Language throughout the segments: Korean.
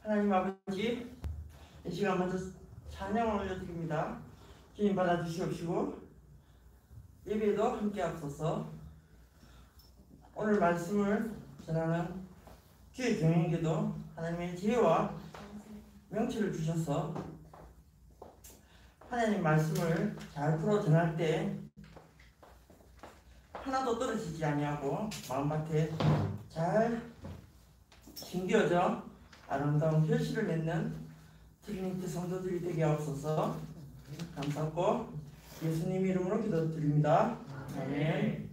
하나님 아버지, 이 시간 먼저 찬양을 올려드립니다. 주님 받아주시옵시고 예배도 함께 앞서서 오늘 말씀을 전하는 교회 경영에게도 하나님의 지혜와 명치를 주셔서 하나님 말씀을 잘 풀어 전할 때 하나도 떨어지지 아니하고 마음밭에 잘 심겨져 아름다운 결실을 맺는 트리니티 성도들이 되게 하옵소서. 감사하고 예수님 이름으로 기도드립니다. 아멘.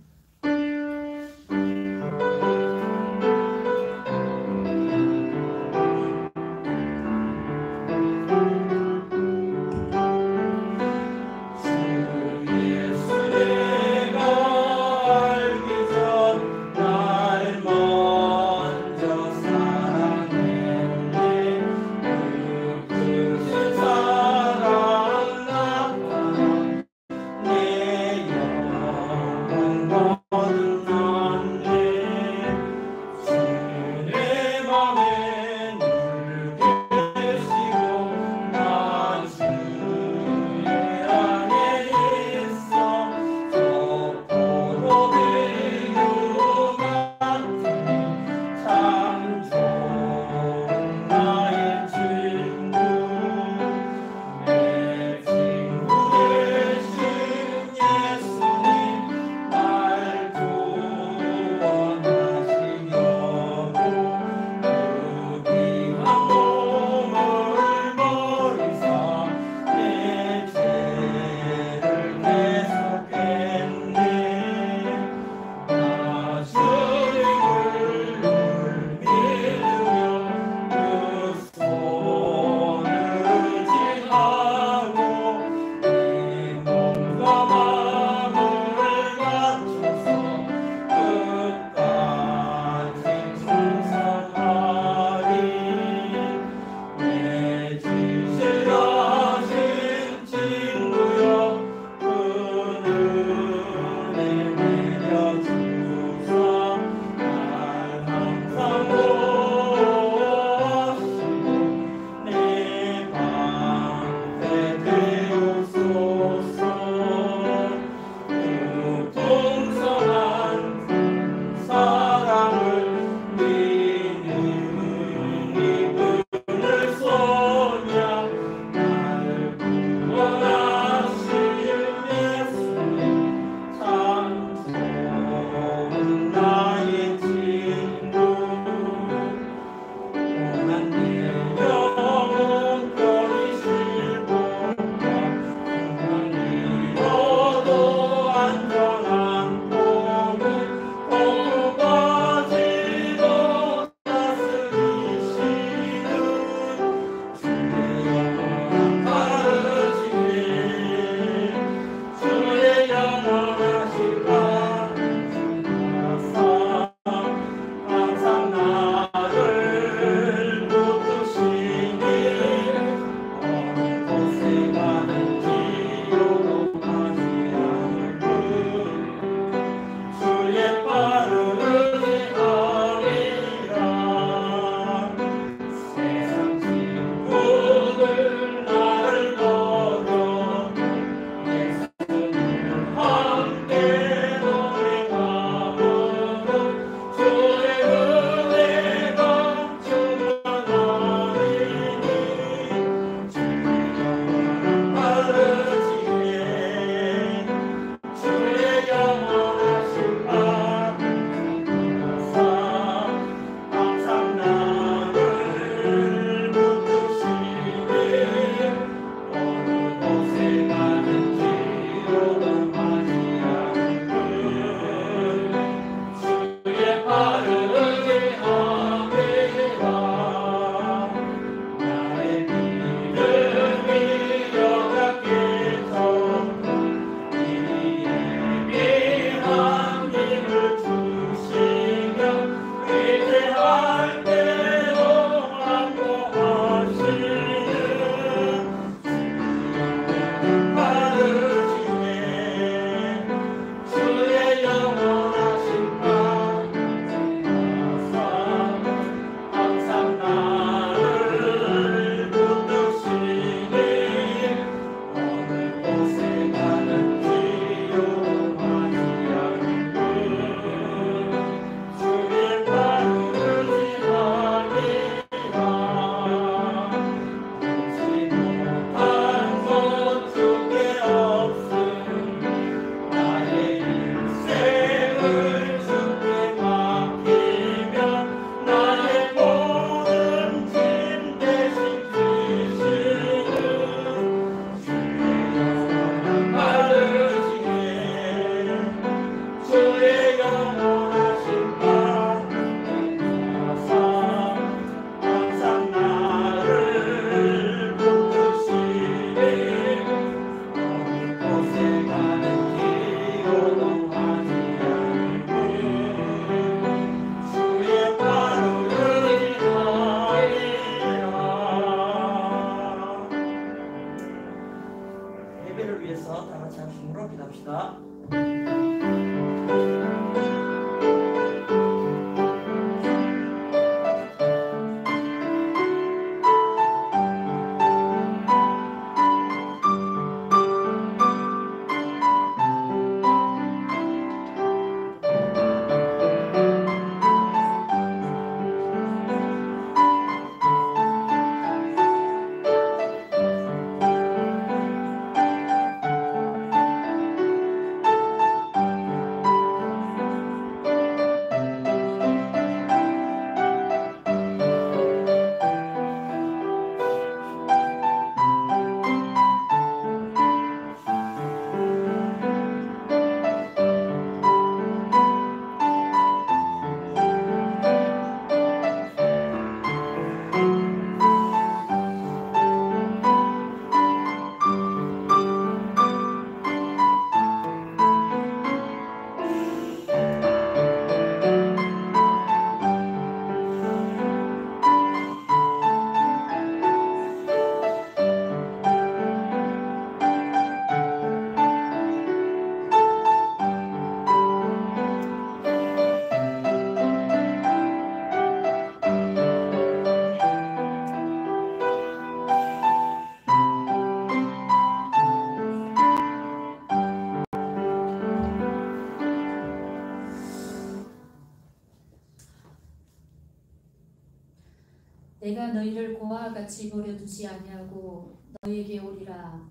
내가 너희를 고아와 같이 버려두지 아니하고 너희에게 오리라.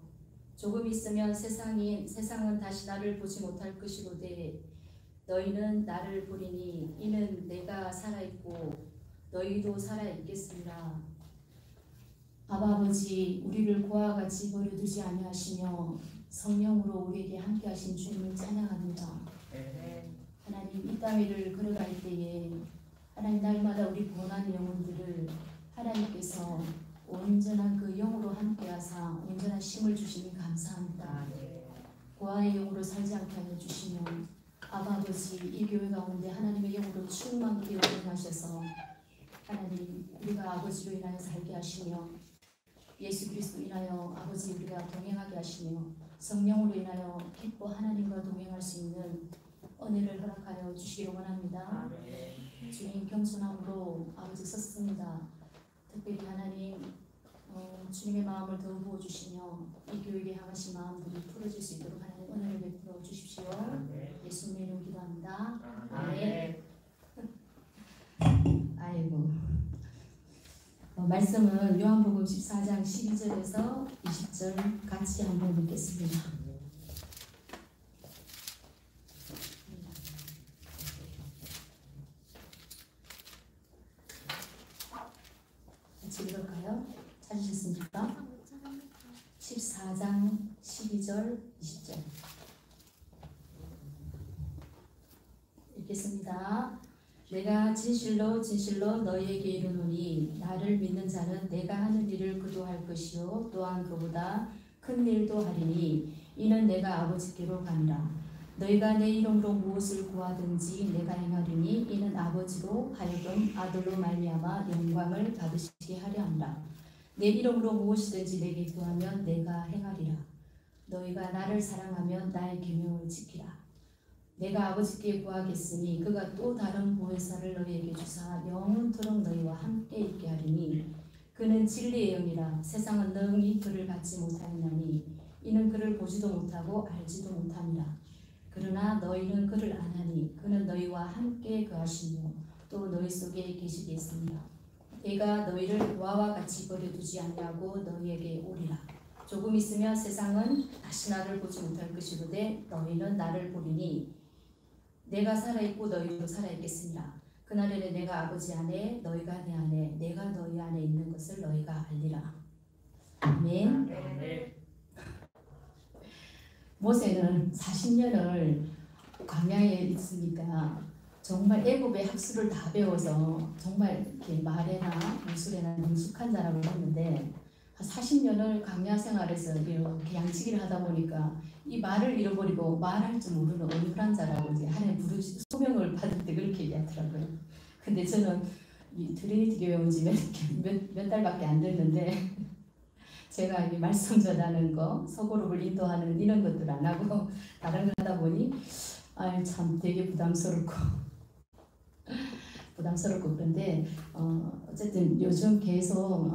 조금 있으면 세상은 다시 나를 보지 못할 것이로되 너희는 나를 보리니 이는 내가 살아있고 너희도 살아있겠습니다. 아버지, 우리를 고아와 같이 버려두지 아니하시며 성령으로 우리에게 함께하신 주님을 찬양합니다. 하나님, 이 땅 위를 걸어갈 때에 하나님 날마다 우리 고난 영혼들을 하나님께서 온전한 그 영으로 함께하사 온전한 힘을 주시니 감사합니다. 고아의 영으로 살지 않게 하여 주시며 아버지, 이 교회 가운데 하나님의 영으로 충만케 운행하셔서 하나님, 우리가 아버지로 인하여 살게 하시며 예수 그리스도 인하여 아버지 우리가 동행하게 하시며 성령으로 인하여 기뻐 하나님과 동행할 수 있는 은혜를 허락하여 주시기를 원합니다. 주님, 겸손함으로 아버지 섰습니다. 특별히 하나님, 주님의 마음을 더 부어주시며 이 교회에 향하신 마음들이 풀어질 수 있도록 하나님 은혜를 베풀어 주십시오. 예수님의 이름으로 기도합니다. 아멘. 아이고, 말씀은 요한복음 14장 12절에서 20절 같이 한번 읽겠습니다. 같이 읽을까요? 찾으셨습니까? 14장 12절 20절 읽겠습니다. 내가 진실로 너희에게 이르노니 나를 믿는 자는 내가 하는 일을 그도 할 것이요 또한 그보다 큰 일도 하리니 이는 내가 아버지께로 가니라. 너희가 내 이름으로 무엇을 구하든지 내가 행하리니 이는 아버지로 하여금 아들로 말미암아 영광을 받으시게 하려 함이라. 내 이름으로 무엇이든지 내게 구하면 내가 행하리라. 너희가 나를 사랑하면 나의 계명을 지키라. 내가 아버지께 구하겠으니 그가 또 다른 보혜사를 너희에게 주사 영원토록 너희와 함께 있게 하리니 그는 진리의 영이라. 세상은 능히 그를 받지 못하느니 이는 그를 보지도 못하고 알지도 못함이라. 그러나 너희는 그를 아나니 그는 너희와 함께 거하시며 또 너희 속에 계시겠습니다. 내가 너희를 고아와 같이 버려두지 아니하고 너희에게 오리라. 조금 있으면 세상은 다시 나를 보지 못할 것이로되 너희는 나를 보리니 내가 살아있고 너희도 살아있겠습니다. 그날에는 내가 아버지 안에 너희가 내 안에 내가 너희 안에 있는 것을 너희가 알리라. 아멘. 모세는 40년을 광야에 있으니까 정말 애굽의 학술을 다 배워서 정말 이렇게 말에나 무술에나 능숙한 자라고 했는데 40년을 광야 생활에서 이렇게 양치기를 하다 보니까 이 말을 잃어버리고 말할 줄 모르는 어눌한 자라고 이제 하나님 부르시 소명을 받을 때 그렇게 얘기하더라고요. 근데 저는 이 트리니티 교회 온 지 몇 달밖에 안 됐는데 제가 이 말씀 전하는 거, 서고룹을 인도하는 이런 것들 안 하고 다른 걸 하다 보니 참 되게 부담스럽고 그런데 어쨌든 요즘 계속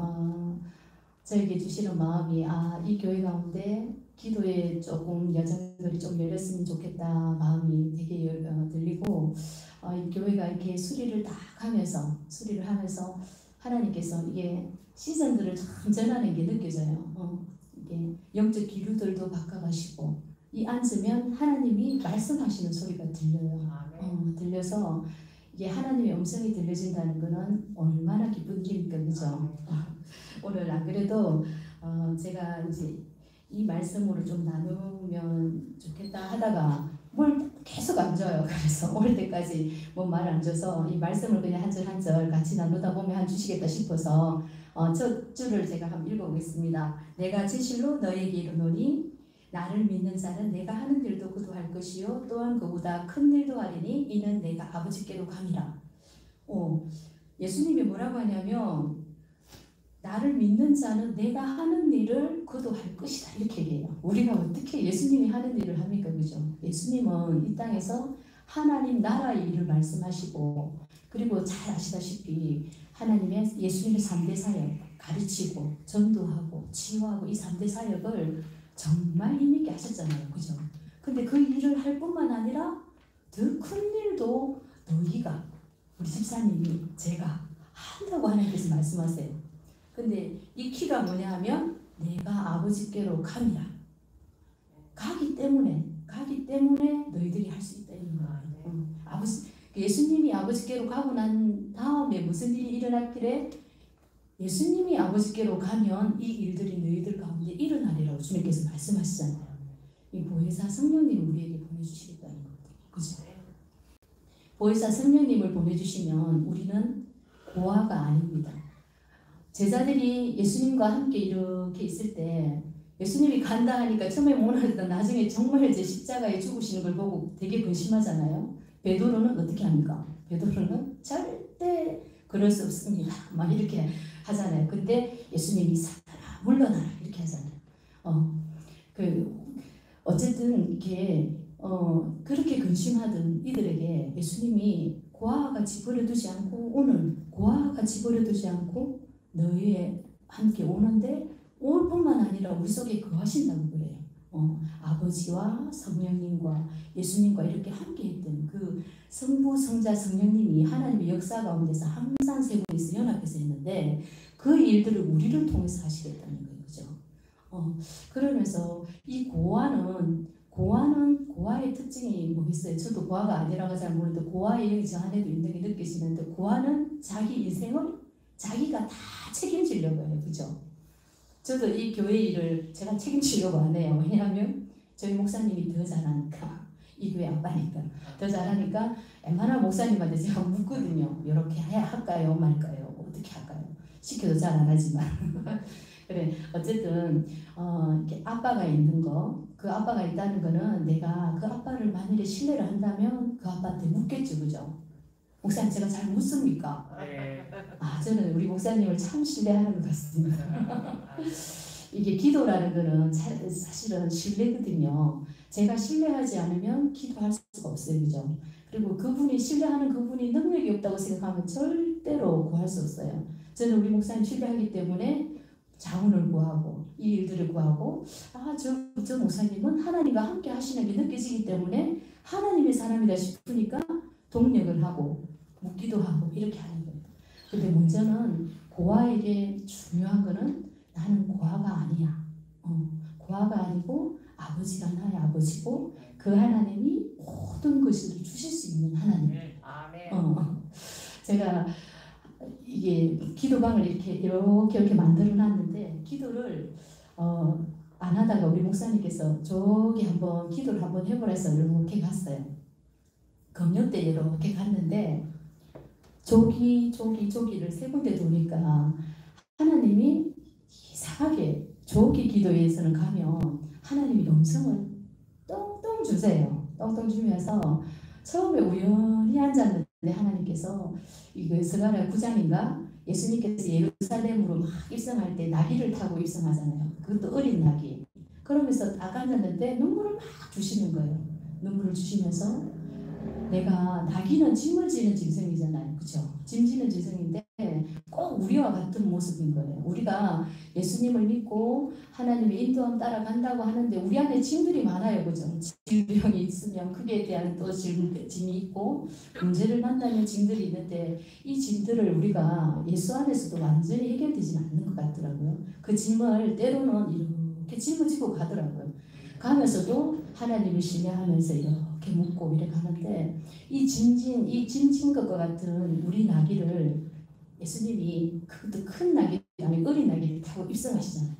저에게 주시는 마음이 이 교회 가운데 기도에 조금 여정들이 좀 열렸으면 좋겠다 마음이 되게 들리고 이 교회가 이렇게 수리를 하면서 하나님께서 이게 시즌들을 참 전하는 게 느껴져요. 이게 영적 기류들도 바꿔가시고 이 앉으면 하나님이 말씀하시는 소리가 들려요. 들려서 이게 하나님의 음성이 들려진다는 것은 얼마나 기쁜 일입니까, 그죠? 오늘 안 그래도 제가 이제 이 말씀으로 좀 나누면 좋겠다 하다가 뭘 계속 안 줘요. 그래서 올 때까지 뭐 말 안 줘서 이 말씀을 그냥 한 절 한 절 같이 나누다 보면 한 주시겠다 싶어서 첫 줄을 제가 한번 읽어보겠습니다. 내가 진실로 너에게 이르노니 나를 믿는 자는 내가 하는 일도 그도 할 것이요 또한 그보다 큰 일도 하리니 이는 내가 아버지께로 감이라. 예수님이 뭐라고 하냐면 나를 믿는 자는 내가 하는 일을 그도 할 것이다 이렇게 얘기해요. 우리가 어떻게 예수님이 하는 일을 합니까? 그죠? 예수님은 이 땅에서 하나님 나라의 일을 말씀하시고 그리고 잘 아시다시피 하나님의 예수님의 3대 사역 가르치고 전도하고 치유하고 이 3대 사역을 정말 힘있게 하셨잖아요. 그죠? 근데 그 일을 할 뿐만 아니라 더 큰 일도 너희가 우리 집사님이 제가 한다고 하나님께서 말씀하세요. 근데 이 키가 뭐냐 하면 내가 아버지께로 감이라. 가기 때문에 너희들이 할 수 있다 이런 거예요. 아버지, 예수님이 아버지께로 가고 난 다음에 무슨 일이 일어났길래 예수님이 아버지께로 가면 이 일들이 너희들 가운데 일어나리라고 주님께서 말씀하시잖아요. 이 보혜사 성령님을 우리에게 보내주시겠다는 거예요. 그죠? 보혜사 성령님을 보내주시면 우리는 고아가 아닙니다. 제자들이 예수님과 함께 이렇게 있을 때 예수님이 간다 하니까 처음에 못 알았다 나중에 정말 제 십자가에 죽으시는 걸 보고 되게 근심하잖아요. 베드로는 어떻게 합니까? 베드로는 절대 그럴 수 없습니다. 막 이렇게 하잖아요. 근데 예수님이 사탄아 물러나라 이렇게 하잖아요. 어쨌든 이렇게 그렇게 근심하던 이들에게 예수님이 고아같이 버려두지 않고 오늘 고아같이 버려두지 않고 너희에 함께 오는데 올 뿐만 아니라 우리 속에 거하신다고 그래요. 아버지와 성령님과 예수님과 이렇게 함께 했던 그 성부, 성자, 성령님이 하나님의 역사 가운데서 항상 세 분이서 연합해서 했는데 그 일들을 우리를 통해서 하시겠다는 거예요. 그죠? 그러면서 이 고아의 특징이 뭐겠어요? 저도 고아가 아니라고 잘 모르는데 고아의 영이 저 안에도 있는 게 느껴지는데 고아는 자기 인생을 자기가 다 책임지려고 해요. 그죠? 저도 이 교회 일을 제가 책임지려고 안 해요. 왜냐하면 저희 목사님이 더 잘하니까 이 교회 아빠니까 더 잘하니까 웬만한 목사님한테 제가 묻거든요. 이렇게 할까요? 말까요? 어떻게 할까요? 시켜도 잘 안 하지만 그래 어쨌든 이렇게 아빠가 있는 거 그 아빠가 있다는 거는 내가 그 아빠를 만일에 신뢰를 한다면 그 아빠한테 묻겠죠. 그죠? 목사님 제가 잘 묻습니까? 네. 저는 우리 목사님을 참 신뢰하는 것 같습니다. 이게 기도라는 거는 사실은 신뢰거든요. 제가 신뢰하지 않으면 기도할 수가 없어요. 그죠? 그리고 신뢰하는 그분이 능력이 없다고 생각하면 절대로 구할 수 없어요. 저는 우리 목사님 신뢰하기 때문에 자문을 구하고 이 일들을 구하고 저 목사님은 하나님과 함께 하시는 게 느껴지기 때문에 하나님의 사람이다 싶으니까 동력을 하고 묻기도 하고 이렇게 하는 거예요. 근데 문제는 고아에게 중요한 거는 나는 고아가 아니야. 고아가 아니고 아버지가 나의 아버지고 그 하나님이 모든 것을 주실 수 있는 하나님. 제가 이게 기도방을 이렇게 만들어 놨는데 기도를 안 하다가 우리 목사님께서 저기 한번 기도를 한번 해보라 해서 이렇게 갔어요. 금요 때 이렇게 갔는데 조기를 세 군데 도니까 하나님이 이상하게 조기 기도에서는 가면 하나님이 음성을 똥똥 주세요. 똥똥 주면서 처음에 우연히 앉았는데 하나님께서 이거 스가랴 9장인가 예수님께서 예루살렘으로 막 입성할 때 나귀를 타고 입성하잖아요. 그것도 어린 나귀. 그러면서 딱 앉았는데 눈물을 막 주시는 거예요. 눈물을 주시면서 내가 나귀는 짐을 지는 짐승이잖아요. 그렇죠? 짐 지는 짐승인데 꼭 우리와 같은 모습인 거예요. 우리가 예수님을 믿고 하나님의 인도함 따라간다고 하는데 우리 안에 짐들이 많아요. 그죠? 질병이 있으면 그에 대한 또 짐이 있고 문제를 만나면 짐들이 있는데 이 짐들을 우리가 예수 안에서도 완전히 해결되지는 않는 것 같더라고요. 그 짐을 때로는 이렇게 짊어지고 가더라고요. 가면서도 하나님을 신뢰하면서 이렇게 묻고 이렇게 가는데 이 짐진 것과 같은 우리 나귀를 예수님이 그것도 큰 나귀 아니고 어린 나귀를 타고 입성하시잖아요.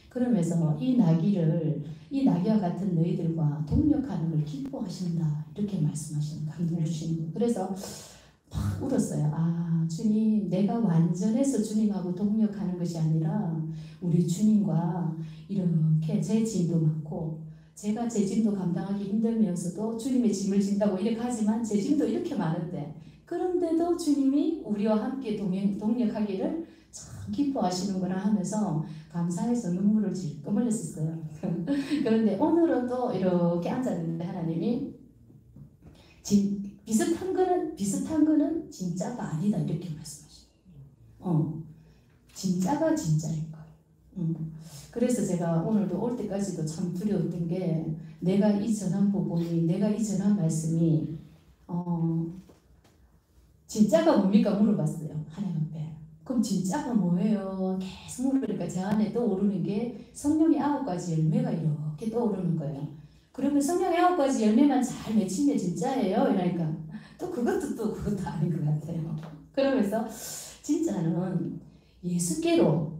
그러면서 이 나귀와 같은 너희들과 동력하는 걸 기뻐하신다 이렇게 말씀하시는 감동을 주시는 거예요. 그래서 막 울었어요. 주님 내가 완전해서 주님하고 동력하는 것이 아니라 우리 주님과 이렇게 제 짐도 많고 제가 제 짐도 감당하기 힘들면서도 주님의 짐을 진다고 이렇게 하지만 제 짐도 이렇게 많은데 그런데도 주님이 우리와 함께 동력하기를 참 기뻐하시는구나 하면서 감사해서 눈물을 질끔 흘렸었어요. 그런데 오늘은 또 이렇게 앉았는데 하나님이 비슷한 거는 진짜가 아니다 이렇게 말씀하시죠. 진짜가 진짜인 거예요. 그래서 제가 오늘도 올 때까지도 참 두려웠던 게 내가 이 전한 복음이 내가 이 전한 말씀이 진짜가 뭡니까 물어봤어요. 하나님 앞에. 그럼 진짜가 뭐예요? 계속 물으니까 제 안에 떠오르는 게 성령의 9가지 열매가 이렇게 떠오르는 거예요. 그러면 성령의 9가지 열매만 잘 맺히면 진짜예요? 이러니까 또 그것도 아닌 것 같아요. 그러면서 진짜는 예수께로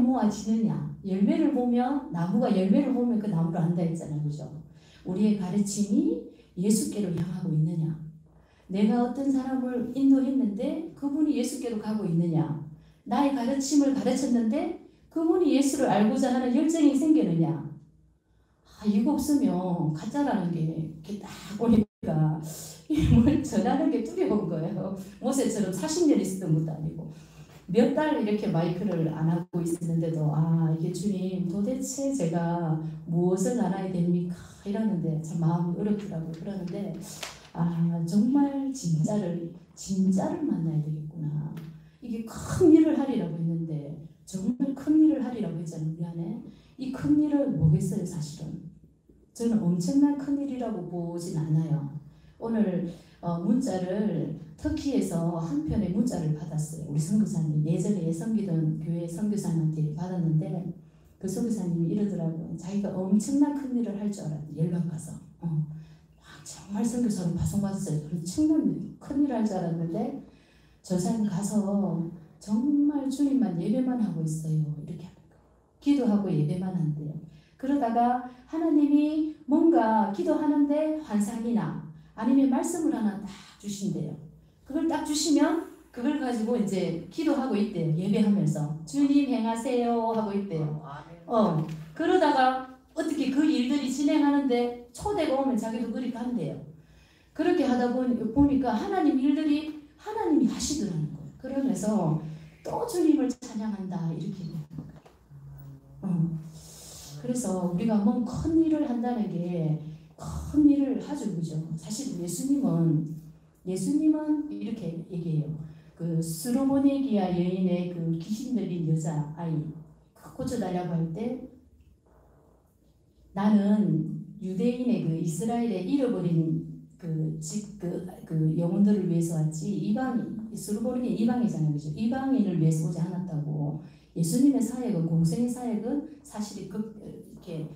모아지느냐. 열매를 보면 나무가 열매를 보면 그 나무를 안다 했잖아요. 그죠? 우리의 가르침이 예수께로 향하고 있느냐. 내가 어떤 사람을 인도했는데 그분이 예수께로 가고 있느냐. 나의 가르침을 가르쳤는데 그분이 예수를 알고자 하는 열정이 생기느냐. 이거 없으면 가짜라는 게 이렇게 딱 보니까 뭘 전하는 게 두려운 거예요. 모세처럼 40년 있었던 것도 아니고 몇 달 이렇게 마이크를 안 하고 있었는데도 이게 주님 도대체 제가 무엇을 알아야 됩니까? 이러는데 참 마음이 어렵더라고요. 그러는데 정말 진짜를 만나야 되겠구나. 이게 큰 일을 하리라고 했는데 정말 큰 일을 하리라고 했잖아요. 우리 안에 이 큰 일은 뭐겠어요? 사실은 저는 엄청난 큰 일이라고 보진 않아요. 오늘 문자를 터키에서 한 편의 문자를 받았어요. 우리 선교사님 예전에 섬기던 교회 선교사님한테 받았는데 그 선교사님이 이러더라고요. 자기가 엄청난 큰 일을 할 줄 알았는데 열방 가서 정말 선교사로 파송받았어요. 엄청난 큰 일을 할 줄 알았는데 저 사람 가서 정말 주님만 예배만 하고 있어요. 이렇게 합니다. 기도하고 예배만 한대요. 그러다가 하나님이 뭔가 기도하는데 환상이나 아니면 말씀을 하나 딱 주신대요. 그걸 딱 주시면 그걸 가지고 이제 기도하고 있대요. 예배하면서 주님 행하세요 하고 있대요. 그러다가 어떻게 그 일들이 진행하는데 초대가 오면 자기도 그리 간대요. 그렇게 하다 보니까 하나님 일들이 하나님이 하시더라는 거예요. 그러면서 또 주님을 찬양한다 이렇게 되는 거예요. 그래서 우리가 뭔 큰 일을 한다는 게 큰 일을 하죠, 그죠? 사실 예수님은 이렇게 얘기해요. 그 스로보니기아 여인의 그 귀신 들린 여자 아이 고쳐달라고 할 때 나는 유대인의 그 이스라엘에 잃어버린 그 영혼들을 위해서 왔지 스로보니기 이방이잖아요, 그죠? 이방인을 위해서 오지 않았다고. 예수님의 사역은 공생의 사역은 사실 이렇게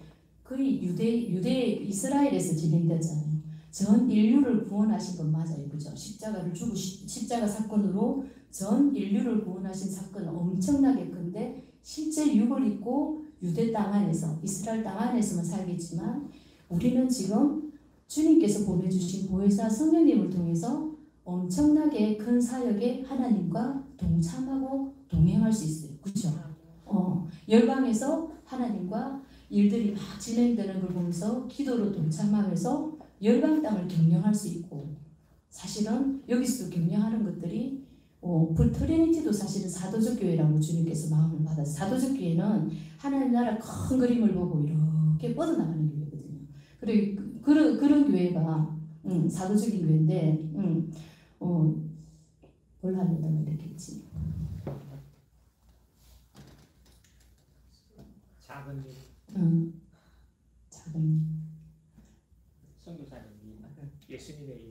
거의 유대 이스라엘에서 진행되잖아요. 전 인류를 구원하신 건 맞아요, 그죠? 십자가 사건으로 전 인류를 구원하신 사건은 엄청나게 큰데 실제 육을 입고 유대 땅 안에서 이스라엘 땅 안에서만 살겠지만 우리는 지금 주님께서 보내주신 보혜사 성령님을 통해서 엄청나게 큰 사역에 하나님과 동참하고 동행할 수 있어요, 그죠? 열방에서 하나님과 일들이 막 진행되는 걸 보면서 기도로 동참하면서 열방 땅을 경영할 수 있고 사실은 여기서도 경영하는 것들이 트리니티도 사실은 사도적 교회라고 주님께서 마음을 받았어요. 사도적 교회는 하나님 나라 큰 그림을 보고 이렇게 뻗어나가는 교회거든요. 그리고 그런 교회가 사도적인 교회인데 뭘 하려다가 이렇게 했지? 작은 일. 작은 선교사님 예수님의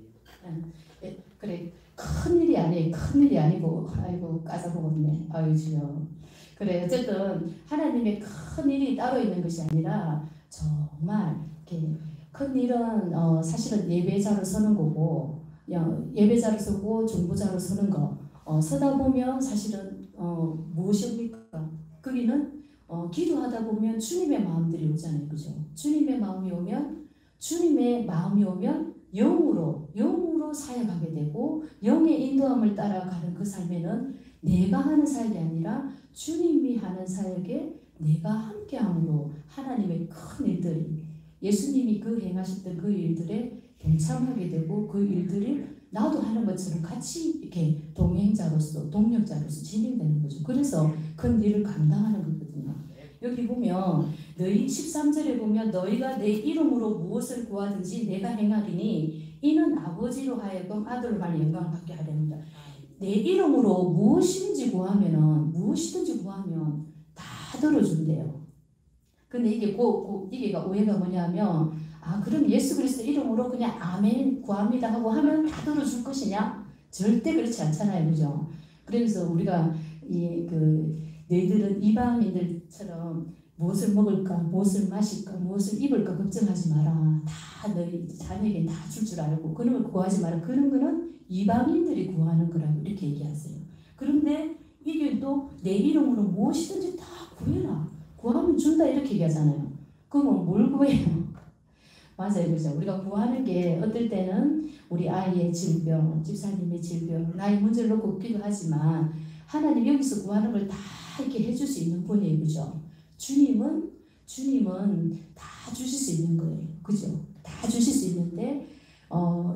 일. 그래 큰 일이 아니에요. 큰 일이 아니고 아이고 까사먹었네. 아유 주여. 그래 어쨌든 하나님의 큰 일이 따로 있는 것이 아니라 정말 이렇게 큰 일은 사실은 예배자로 서는 거고 예배자로 서고 중보자로 서는 거 서다 보면 사실은 무엇입니까? 거기는 기도하다 보면 주님의 마음들이 오잖아요, 그죠? 주님의 마음이 오면 영으로 사역하게 되고 영의 인도함을 따라가는 그 삶에는 내가 하는 사역이 아니라 주님이 하는 사역에 내가 함께함으로 하나님의 큰 일들이 예수님이 그 행하셨던 그 일들에 동참하게 되고 그 일들이 나도 하는 것처럼 같이 이렇게 동행자로서 동력자로서 진행되는 거죠. 그래서 큰 일을 감당하는 거거든요. 여기 보면 너희 13절에 보면 너희가 내 이름으로 무엇을 구하든지 내가 행하리니 이는 아버지로 하여금 아들로 말미 영광을 받게 하렵니다. 내 이름으로 무엇이든지 구하면 다 들어준대요. 근데 이게가 오해가 뭐냐면 그럼 예수 그리스도 이름으로 그냥 아멘 구합니다 하고 하면 다 들어줄 것이냐? 절대 그렇지 않잖아요, 그죠? 그래서 우리가 너희들은 이방인들처럼 무엇을 먹을까, 무엇을 마실까, 무엇을 입을까 걱정하지 마라. 다 너희 자녀에게 다 줄 알고 그런 걸 구하지 마라. 그런 거는 이방인들이 구하는 거라고 이렇게 얘기하세요. 그런데 이게 또 내 이름으로 무엇이든지 다 구해라. 구하면 준다 이렇게 얘기하잖아요. 그러면 뭘 구해요? 맞아요, 그죠? 우리가 구하는 게 어떨 때는 우리 아이의 질병, 집사님의 질병, 나의 문제를 놓고 기도하지만 하나님 여기서 구하는 걸 다 이렇게 해줄 수 있는 분이에요, 그죠? 주님은 다 주실 수 있는 거예요, 그죠? 다 주실 수 있는데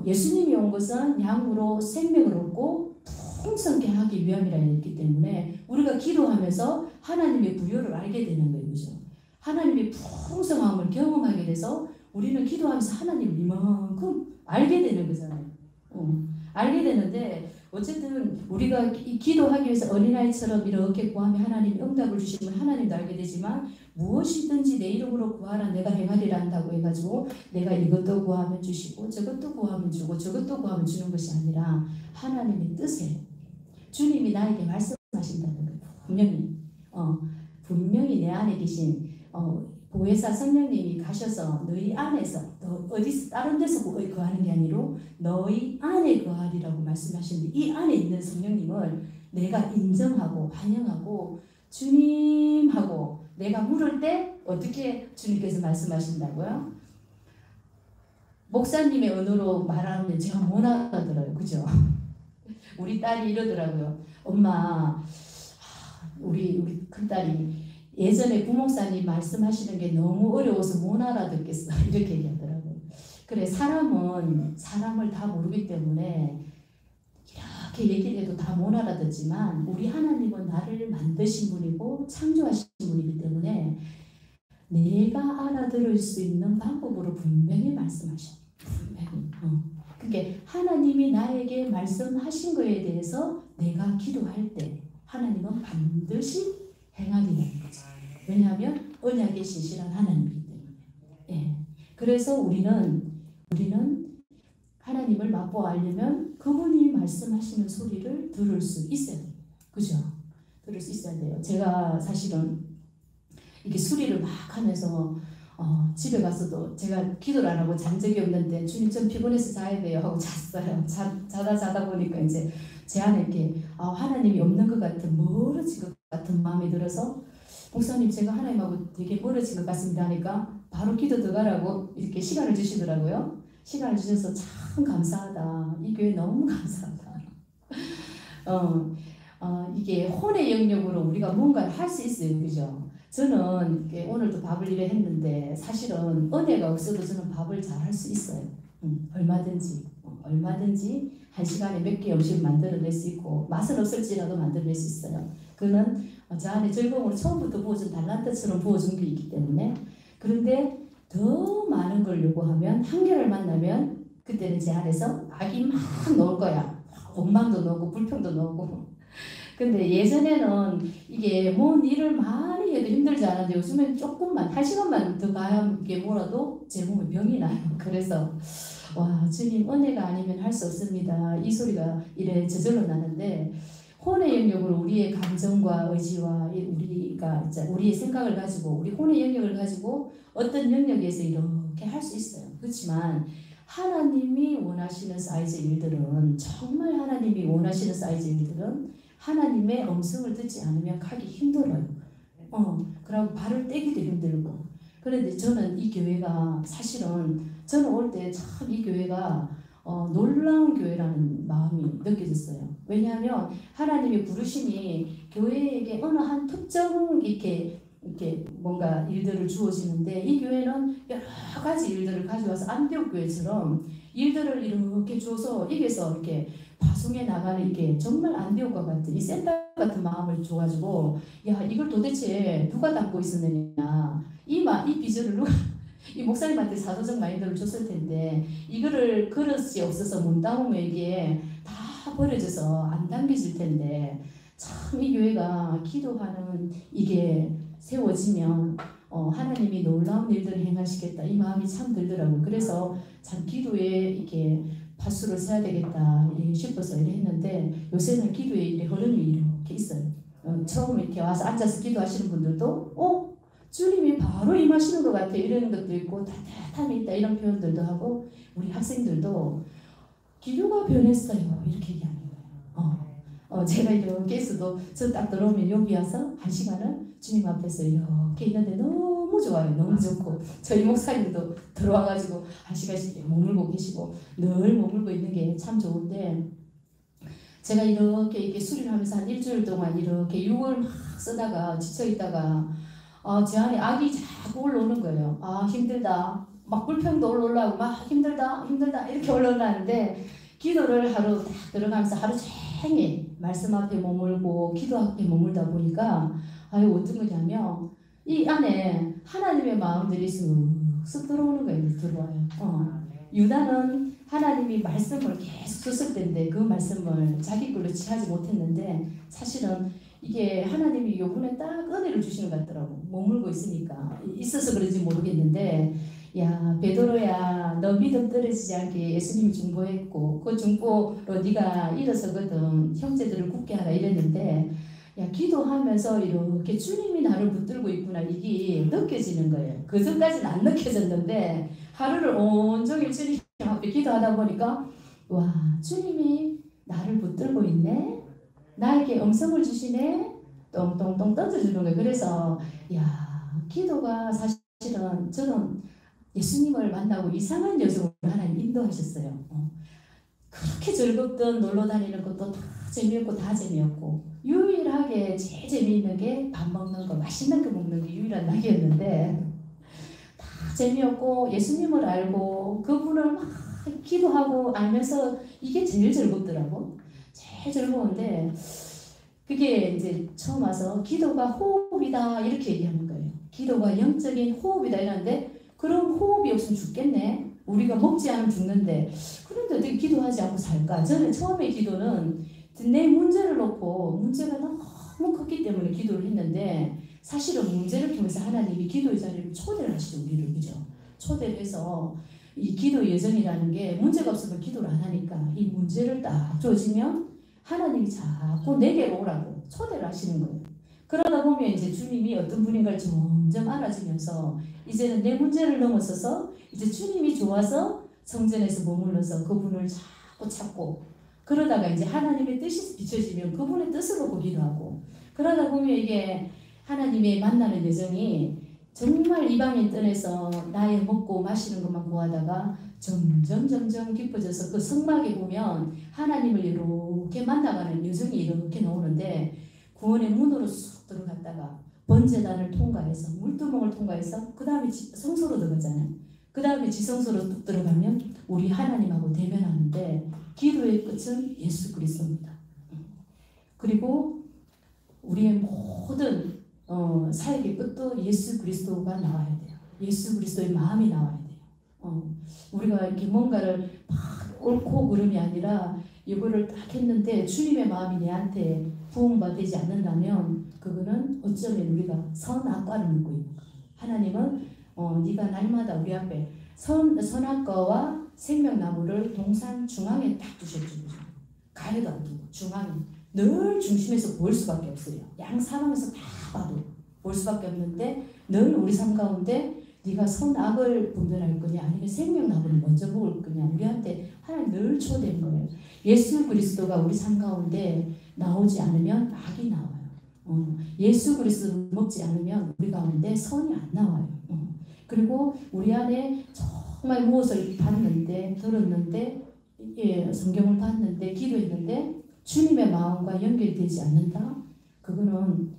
예수님이 온 것은 양으로 생명을 얻고 풍성케 하기 위함이라 했기 때문에 우리가 기도하면서 하나님의 부요를 알게 되는 거예요, 그죠? 하나님의 풍성함을 경험하게 돼서 우리는 기도하면서 하나님을 이만큼 알게 되는 거잖아요. 알게 되는데 어쨌든 우리가 기도하기 위해서 어린아이처럼 이렇게 구하면 하나님이 응답을 주시면 하나님도 알게 되지만 무엇이든지 내 이름으로 구하라 내가 행하리라 한다고 해가지고 내가 이것도 구하면 주시고 저것도 구하면 주고 저것도 구하면 주는 것이 아니라 하나님의 뜻에 주님이 나에게 말씀하신다는 거예요. 분명히 내 안에 계신 보혜사 성령님이 가셔서 너희 안에서 어디서 다른 데서 거하는 게 아니로 너희 안에 거하리라고 말씀하시는데 이 안에 있는 성령님을 내가 인정하고 환영하고 주님하고 내가 물을 때 어떻게 주님께서 말씀하신다고요? 목사님의 언어로 말하면 제가 못 알아들어요. 그죠? 우리 딸이 이러더라고요. 엄마 우리 큰딸이 예전에 부목사님 말씀하시는 게 너무 어려워서 못 알아듣겠어. 이렇게 얘기하더라고요. 그래 사람은 사람을 다 모르기 때문에 이렇게 얘기를 해도 다 못 알아듣지만 우리 하나님은 나를 만드신 분이고 창조하신 분이기 때문에 내가 알아들을 수 있는 방법으로 분명히 말씀하셔. 분명히. 그러니까 하나님이 나에게 말씀하신 거에 대해서 내가 기도할 때 하나님은 반드시 행하리라는 거죠. 왜냐하면 언약의 신실한 하나님이기 때문에. 예. 그래서 우리는 하나님을 맛보아려면 그분이 말씀하시는 소리를 들을 수 있어야 돼요. 그죠? 들을 수 있어야 돼요. 제가 사실은 이렇게 수리를 막 하면서 집에 가서도 제가 기도를 안 하고 잔 적이 없는데 주님 좀 피곤해서 자야 돼요 하고 잤어요. 자다 보니까 이제 제 안에 이렇게 하나님이 없는 것 같은 멀어진 것 같은 마음이 들어서 목사님 제가 하나님하고 되게 멀어진 것 같습니다 하니까 바로 기도 들어가라고 이렇게 시간을 주시더라고요. 시간을 주셔서 참 감사하다. 이 교회 너무 감사하다. 이게 혼의 영역으로 우리가 뭔가를 할 수 있어요. 그죠? 저는 오늘도 밥을 이래 했는데 사실은 은혜가 없어도 저는 밥을 잘 할 수 있어요. 얼마든지 한 시간에 몇 개 음식을 만들어낼 수 있고 맛은 없을지라도 만들어낼 수 있어요. 그는 저 안에 즐거움을 처음부터 부어준 달란트처럼 부어준 게 있기 때문에. 그런데 더 많은 걸 요구하면 한계를 만나면 그때는 제 안에서 악이 막 나올 거야. 원망도 나오고 불평도 나오고. 근데 예전에는 이게 뭔 일을 많이 해도 힘들지 않았는데 요즘엔 조금만 1시간만 더 가게 몰아도 제 몸에 병이 나요. 그래서 와 주님 은혜가 아니면 할 수 없습니다. 이 소리가 이래 저절로 나는데 혼의 영역으로 우리의 감정과 의지와 우리의 생각을 가지고 우리 혼의 영역을 가지고 어떤 영역에서 이렇게 할 수 있어요. 그렇지만 하나님이 원하시는 사이즈 일들은 정말 하나님이 원하시는 사이즈 일들은 하나님의 음성을 듣지 않으면 가기 힘들어요. 그리고 발을 떼기도 힘들고. 그런데 저는 이 교회가 사실은 저는 올 때 참 이 교회가 놀라운 교회라는 마음이 느껴졌어요. 왜냐하면 하나님이 부르심이 교회에게 어느 한 특정 이렇게 뭔가 일들을 주어지는데 이 교회는 여러 가지 일들을 가져와서 안디옥 교회처럼 일들을 이렇게 줘서 이게서 이렇게 파송해 나가는 이게 정말 안디옥과 같은 이 센터 같은 마음을 줘가지고 야 이걸 도대체 누가 담고 있었느냐 이 비전을 누가 이 목사님한테 사도적 마인드를 줬을 텐데 이거를 그릇이 없어서 문다홍에게 다 버려져서 안 담겨질 텐데 참 이 교회가 기도하는 이게 세워지면 하나님이 놀라운 일들을 행하시겠다 이 마음이 참 들더라고요. 그래서 참 기도에 이렇게 파수를 써야 되겠다 싶어서 이래 했는데 요새는 기도에 흐름이 이렇게 있어요. 처음 이렇게 와서 앉아서 기도하시는 분들도 주님이 바로 임하시는 것 같아 이런 것도 있고 따뜻함이 있다 이런 표현들도 하고 우리 학생들도 기도가 변했어요 이렇게 얘기하는 거예요. 제가 이렇게 있어도 저 딱 들어오면 여기 와서 1시간을 주님 앞에서 이렇게 있는데 너무 좋아요. 너무 좋고 저희 목사님도 들어와가지고 1시간씩 머물고 계시고 늘 머물고 있는 게 참 좋은데 제가 이렇게 수리를 하면서 한 일주일 동안 이렇게 육을 막 쓰다가 지쳐있다가 제 안에 악이 자꾸 올라오는 거예요. 힘들다. 막 불평도 올라오고 막 힘들다 이렇게 올라오는데 기도를 하루 딱 들어가면서 하루 종일 말씀 앞에 머물고 기도 앞에 머물다 보니까 어떤 거냐면 이 안에 하나님의 마음들이 쓱 들어오는 거예요. 들어와요. 유다는 하나님이 말씀을 계속 썼을 때인데 그 말씀을 자기 걸로 취하지 못했는데 사실은 이게 하나님이 요번에 딱 은혜를 주시는 것 같더라고. 머물고 있으니까 있어서 그런지 모르겠는데 야 베드로야 너 믿음 떨어지지 않게 예수님이 중보했고 그 중보로 네가 일어서거든 형제들을 굳게 하라 이랬는데 야 기도하면서 이렇게 주님이 나를 붙들고 있구나 이게 느껴지는 거예요. 그 전까지는 안 느껴졌는데 하루를 온종일 주님 앞에 기도하다 보니까 와 주님이 나를 붙들고 있네 나에게 음성을 주시네 똥똥똥 던져주는 거예요. 그래서 야 기도가 사실은 저는 예수님을 만나고 이상한 여정으로 하나님 인도하셨어요. 그렇게 즐겁던 놀러 다니는 것도 다 재미없고 다 재미없고 유일하게 제일 재미있는 게 밥 먹는 거 맛있는 거 먹는 게 유일한 낙이었는데 다 재미없고 예수님을 알고 그분을 막 기도하고 알면서 이게 제일 즐겁더라고. 제일 즐거운데 그게 이제 처음 와서 기도가 호흡이다 이렇게 얘기하는 거예요. 기도가 영적인 호흡이다 이러는데 그럼 호흡이 없으면 죽겠네. 우리가 먹지 않으면 죽는데 그런데 어떻게 기도하지 않고 살까? 저는 처음에 기도는 내 문제를 놓고 문제가 너무 컸기 때문에 기도를 했는데 사실은 문제를 통해서 하나님이 기도의 자리를 초대를 하시죠. 우리를 그죠? 초대를 해서 이 기도 여정이라는 게 문제가 없으면 기도를 안 하니까 이 문제를 딱 줘주면 하나님이 자꾸 내게로 오라고 초대를 하시는 거예요. 그러다 보면 이제 주님이 어떤 분인가를 점점 알아지면서 이제는 내 문제를 넘어서서 이제 주님이 좋아서 성전에서 머물러서 그분을 자꾸 찾고 그러다가 이제 하나님의 뜻이 비춰지면 그분의 뜻을 보고 기도하고 그러다 보면 이게 하나님의 만나는 여정이 정말 이방인 뜰에서 나의 먹고 마시는 것만 구하다가 점점 깊어져서 그 성막에 보면 하나님을 이렇게 만나가는 여정이 이렇게 나오는데 구원의 문으로 쑥 들어갔다가 번제단을 통과해서 물두멍을 통과해서 그 다음에 성소로 들어가잖아요. 그 다음에 지성소로 뚝 들어가면 우리 하나님하고 대면하는데 기도의 끝은 예수 그리스도입니다. 그리고 우리의 모든 사역의 끝도 예수 그리스도가 나와야 돼요. 예수 그리스도의 마음이 나와야 돼요. 우리가 이렇게 뭔가를 막 옳고 그름이 아니라 이거를 딱 했는데 주님의 마음이 내한테 부응받지 않는다면 그거는 어쩌면 우리가 선악과를 묻고 있는 거예요. 하나님은 네가 날마다 우리 앞에 선악과와 생명나무를 동산 중앙에 딱 두셨죠. 가해도 안 두고 중앙에 늘 중심에서 보일 수밖에 없어요. 양 사방에서 다 봐도 볼 수밖에 없는데 늘 우리 삶 가운데 네가 선악을 분별할 거냐 아니면 생명나무를 먼저 먹을 거냐 우리한테 하나님 늘 초대된 거예요. 예수 그리스도가 우리 삶 가운데 나오지 않으면 악이 나와요. 예수 그리스도를 먹지 않으면 우리 가운데 선이 안 나와요. 그리고 우리 안에 정말 무엇을 봤는데 들었는데 성경을 봤는데 기도했는데 주님의 마음과 연결되지 않는다? 그거는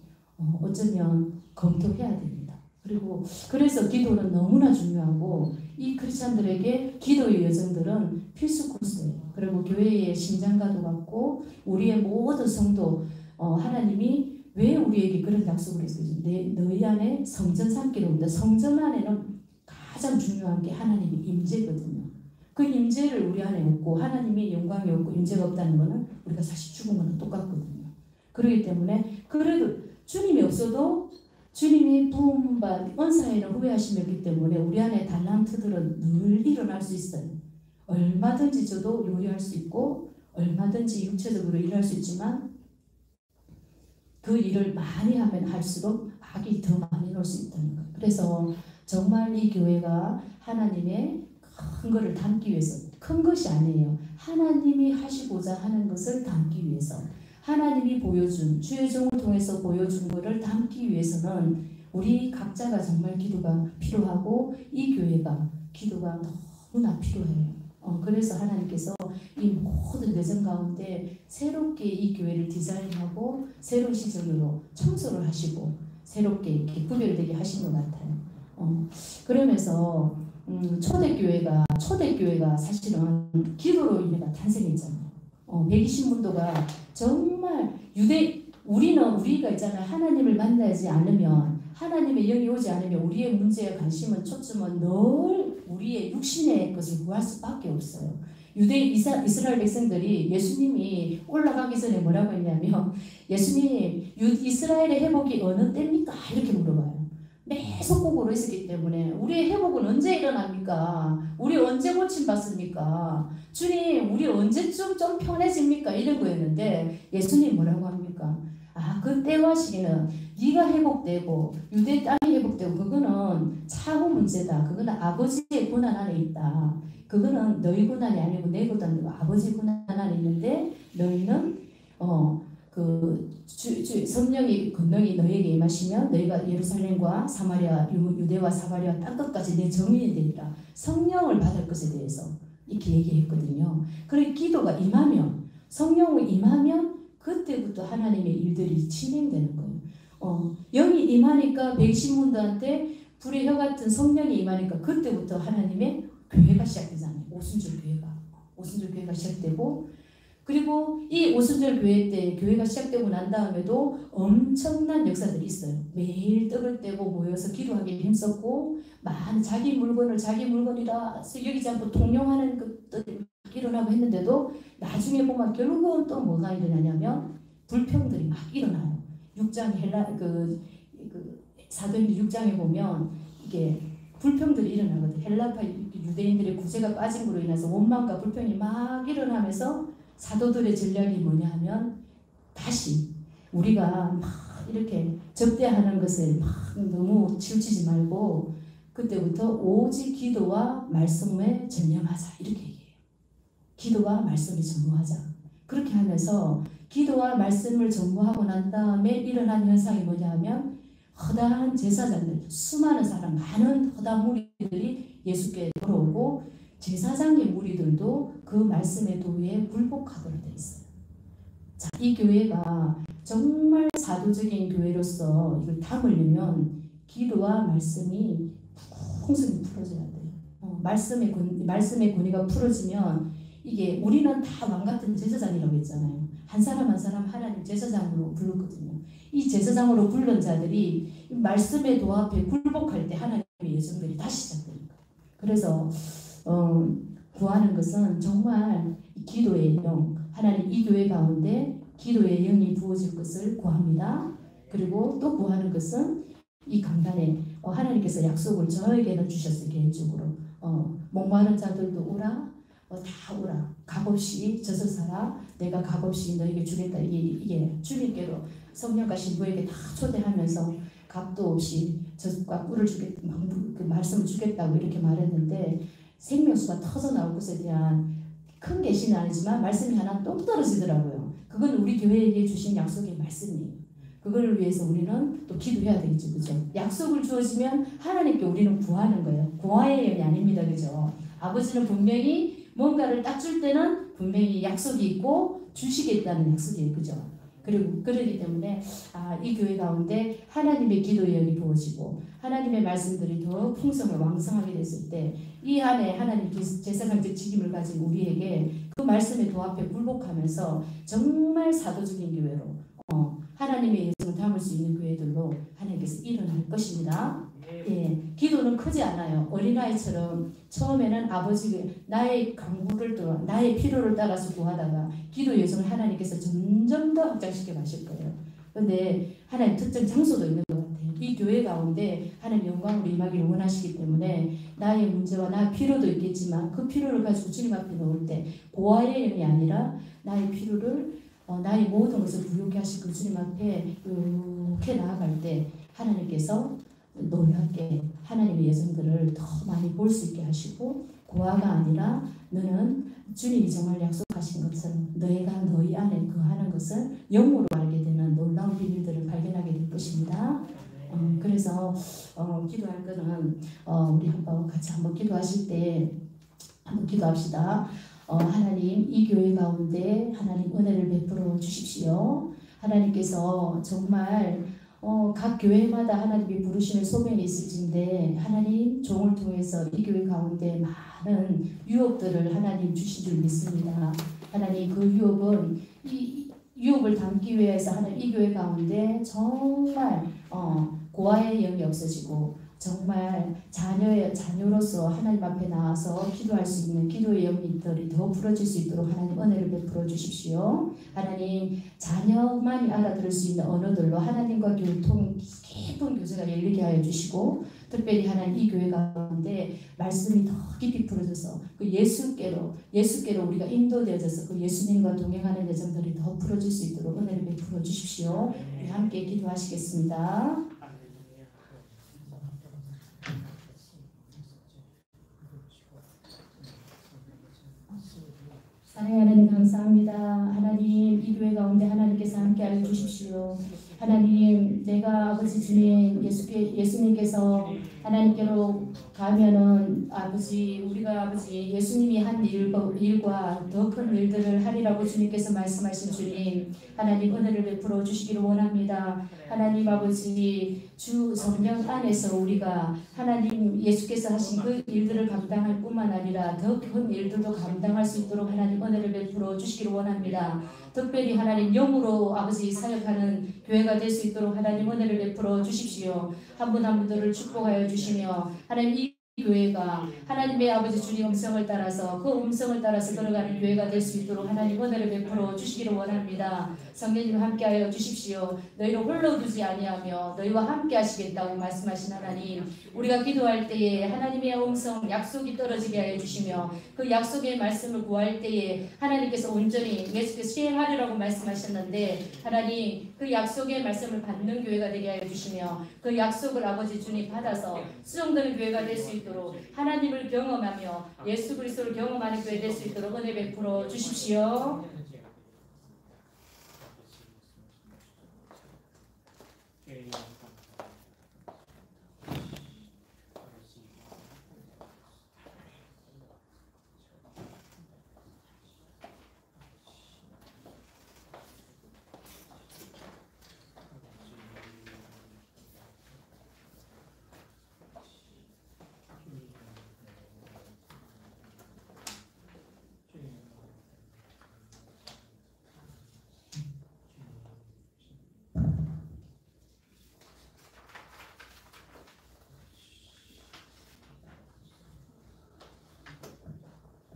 어쩌면 검토해야 됩니다. 그리고 그래서 기도는 너무나 중요하고 이 크리스찬들에게 기도의 여정들은 필수 코스예요. 그리고 교회의 심장과도 같고 우리의 모든 성도 하나님이 왜 우리에게 그런 약속을 했어요? 너희 안에 성전 삼기를 온다. 성전 안에는 가장 중요한 게 하나님의 임재거든요. 그 임재를 우리 안에 없고 하나님의 영광이 없고 임재가 없다는 것은 우리가 사실 죽은 거는 똑같거든요. 그렇기 때문에 그래도 주님이 없어도 주님이 부음받 은사에는 후회하심이 없기 때문에 우리 안에 달란트들은 늘 일어날 수 있어요. 얼마든지 저도 요리할 수 있고 얼마든지 육체적으로 일할 수 있지만 그 일을 많이 하면 할수록 악이 더 많이 올 수 있다는 거예요. 그래서 정말 이 교회가 하나님의 큰 것을 담기 위해서, 큰 것이 아니에요. 하나님이 하시고자 하는 것을 담기 위해서, 하나님이 보여준, 주의 종을 통해서 보여준 것을 담기 위해서는 우리 각자가 정말 기도가 필요하고 이 교회가 기도가 너무나 필요해요. 그래서 하나님께서 이 모든 내정 가운데 새롭게 이 교회를 디자인하고 새로운 시즌으로 청소를 하시고 새롭게 이렇게 구별되게 하신 것 같아요. 그러면서 초대교회가 사실은 기도로 인해 탄생했잖아요. 120문도가 정말 우리가 있잖아요. 하나님을 만나지 않으면, 하나님의 영이 오지 않으면 우리의 문제에 관심은 초점은 늘 우리의 육신의 것을 구할 수밖에 없어요. 이스라엘 백성들이 예수님이 올라가기 전에 뭐라고 했냐면, 예수님 이스라엘의 회복이 어느 때입니까? 이렇게 물어봐요. 매속곡으로 있었기 때문에 우리의 회복은 언제 일어납니까? 우리 언제 고침받습니까? 주님 우리 언제쯤 좀 편해집니까? 이런 거였는데 예수님 뭐라고 합니까? 그 때와 시기는 네가 회복되고 유대 땅이 회복되고 그거는 차후 문제다. 그거는 아버지의 권한 안에 있다. 그거는 너희 권한이 아니고 내 권한이고 아버지 권한 안에 있는데 너희는 성령의 권능이 너희에게 임하시면 너희가 예루살렘과 사마리아, 유대와 사마리아 땅끝까지 내 증인이 되리라. 성령을 받을 것에 대해서 이렇게 얘기했거든요. 그리고 기도가 임하면, 성령이 임하면 그때부터 하나님의 일들이 진행되는 거예요. 영이 임하니까 백신문도한테 불의 혀 같은 성령이 임하니까 그때부터 하나님의 교회가 시작되잖아요. 오순절 교회가 시작되고, 그리고 이 오순절 교회 때 교회가 시작되고 난 다음에도 엄청난 역사들이 있어요. 매일 떡을 떼고 모여서 기도하기에 힘썼고, 많은 자기 물건이라 여기지 않고 통용하는 것들이 일어나고 했는데도 나중에 보면 결국은 또 뭐가 일어나냐면 불평들이 막 일어나요. 6장 사도행전 6장에 보면 이게 불평들이 일어나거든요. 헬라파 유대인들의 구제가 빠진 것으로 인해서 원망과 불평이 막 일어나면서 사도들의 전략이 뭐냐 하면 다시 우리가 막 이렇게 접대하는 것을 막 너무 치우치지 말고 그때부터 오직 기도와 말씀에 전념하자 이렇게 얘기해요. 기도와 말씀에 전무하자. 그렇게 하면서 기도와 말씀을 전무하고 난 다음에 일어난 현상이 뭐냐 하면 허다한 제사장들, 수많은 사람, 많은 허다한 무리들이 예수께 돌아오고 제사장의 무리들도 그 말씀의 도에 굴복하도록 되어 있어요. 자, 이 교회가 정말 사도적인 교회로서 이걸 담으려면 기도와 말씀이 풍성히 풀어져야 돼요. 말씀의 권위가 풀어지면 이게 우리는 다 왕같은 제사장이라고 했잖아요. 한 사람 한 사람 하나님 제사장으로 불렀거든요. 이 제사장으로 부른 자들이 말씀의 도 앞에 굴복할 때 하나님의 예정들이 다시 시작됩니다. 그래서 구하는 것은 정말 기도의 영, 하나님 이 교회 가운데 기도의 영이 부어질 것을 구합니다. 그리고 또 구하는 것은 이 강단에 하나님께서 약속을 저에게는 주셨어요. 개인적으로 목마른 자들도 오라, 다 오라. 값없이 젖어 살아. 내가 값없이 너에게 주겠다. 이게 주님께로 성령과 신부에게 다 초대하면서 값도 없이 젖과 꿀을 주겠다. 그 말씀을 주겠다고 이렇게 말했는데 생명수가 터져 나올 것에 대한 큰 계시는 아니지만 말씀이 하나 똑 떨어지더라고요. 그건 우리 교회에게 주신 약속의 말씀이에요. 그걸 위해서 우리는 또 기도해야 되겠죠. 그죠? 약속을 주어지면 하나님께 우리는 구하는 거예요. 구하의 영이 아닙니다. 그죠? 아버지는 분명히 뭔가를 딱 줄 때는 분명히 약속이 있고 주시겠다는 약속이에요. 그죠? 그리고 그러기 때문에 이 교회 가운데 하나님의 기도의 영이 부어지고 하나님의 말씀들이 더 풍성을 왕성하게 됐을 때 이 안에 하나님 제사장적 직임을 가진 우리에게 그 말씀의 도 앞에 굴복하면서 정말 사도적인 교회로 하나님의 예정을 담을 수 있는 교회들로 하나님께서 일어날 것입니다. 예, 기도는 크지 않아요. 어린아이처럼 처음에는 나의 강구를 따라 나의 필요를 따라서 구하다가 기도 예정을 하나님께서 점점 더 확장시켜 가실 거예요. 그런데 하나님 특정 장소도 있는 것 같아요. 이 교회 가운데 하나님 영광으로 임하기를 원하시기 때문에 나의 문제와 나의 필요도 있겠지만 그 필요를 가지고 주님 앞에 놓을 때 고아의 영이 아니라 나의 필요를 나의 모든 것을 부욕해 하신 그 주님 앞에 이렇게 나아갈 때 하나님께서 놀랍게 하나님의 예정들을 더 많이 볼 수 있게 하시고 고아가 아니라 너는 주님이 정말 약속하신 것처럼 너희가 너희 안에 거하는 것을 영으로 알게 되는 놀라운 비밀들을 발견하게 될 것입니다. 그래서 기도할 거는 우리 한번 같이 한번 기도하실 때 한번 기도합시다. 하나님 이 교회 가운데 하나님 은혜를 베풀어 주십시오. 하나님께서 정말 각 교회마다 하나님이 부르시는 소명이 있을진데 하나님 종을 통해서 이 교회 가운데 많은 유업들을 하나님 주신 줄 믿습니다. 하나님 그 유업은 이 유업을 담기 위해서 하나님 이 교회 가운데 정말 고아의 영이 없어지고 정말 자녀로서 하나님 앞에 나와서 기도할 수 있는 기도의 영들이 더 부러질 수 있도록 하나님 은혜를 베풀어 주십시오. 하나님 자녀만이 알아들을 수 있는 언어들로 하나님과 교통 깊은 교제가 열리게 하여 주시고 특별히 하나님 이 교회 가운데 말씀이 더 깊이 풀어져서 그 예수께로 우리가 인도되어져서 그 예수님과 동행하는 여정들이 더 풀어질 수 있도록 은혜를 베풀어 주십시오. 우리 함께 기도하시겠습니다. 사랑하는 하나님 감사합니다. 하나님 이 교회 가운데 하나님께서 함께하여 주십시오. 하나님 내가 아버지 주님 예수님께서 하나님께로 가면은 아버지 우리가 아버지 예수님이 한 일과 더 큰 일들을 하리라고 주님께서 말씀하신 주님 하나님 은혜를 베풀어 주시기를 원합니다. 하나님 아버지 주 성령 안에서 우리가 하나님 예수께서 하신 그 일들을 감당할 뿐만 아니라 더 큰 일들도 감당할 수 있도록 하나님 은혜를 베풀어 주시기를 원합니다. 특별히 하나님 영으로 아버지 사역하는 교회가 될 수 있도록 하나님 은혜를 베풀어 주십시오. 한 분 한 분들을 축복하여 주시며 하나님 이 교회가 하나님의 아버지 주님 음성을 따라서 그 음성을 따라서 걸어가는 교회가 될 수 있도록 하나님 은혜를 베풀어 주시기를 원합니다. 성령님 함께하여 주십시오. 너희를 홀로 두지 아니하며 너희와 함께 하시겠다고 말씀하신 하나님 우리가 기도할 때에 하나님의 음성 약속이 떨어지게 하여 주시며 그 약속의 말씀을 구할 때에 하나님께서 온전히 예수께서 시행하리라고 말씀하셨는데 하나님 그 약속의 말씀을 받는 교회가 되게 하여 주시며 그 약속을 아버지 주님 받아서 수용되는 교회가 될 수 있도록 하나님을 경험하며 예수 그리스도를 경험하는 교회 될 수 있도록 은혜 베풀어 주십시오.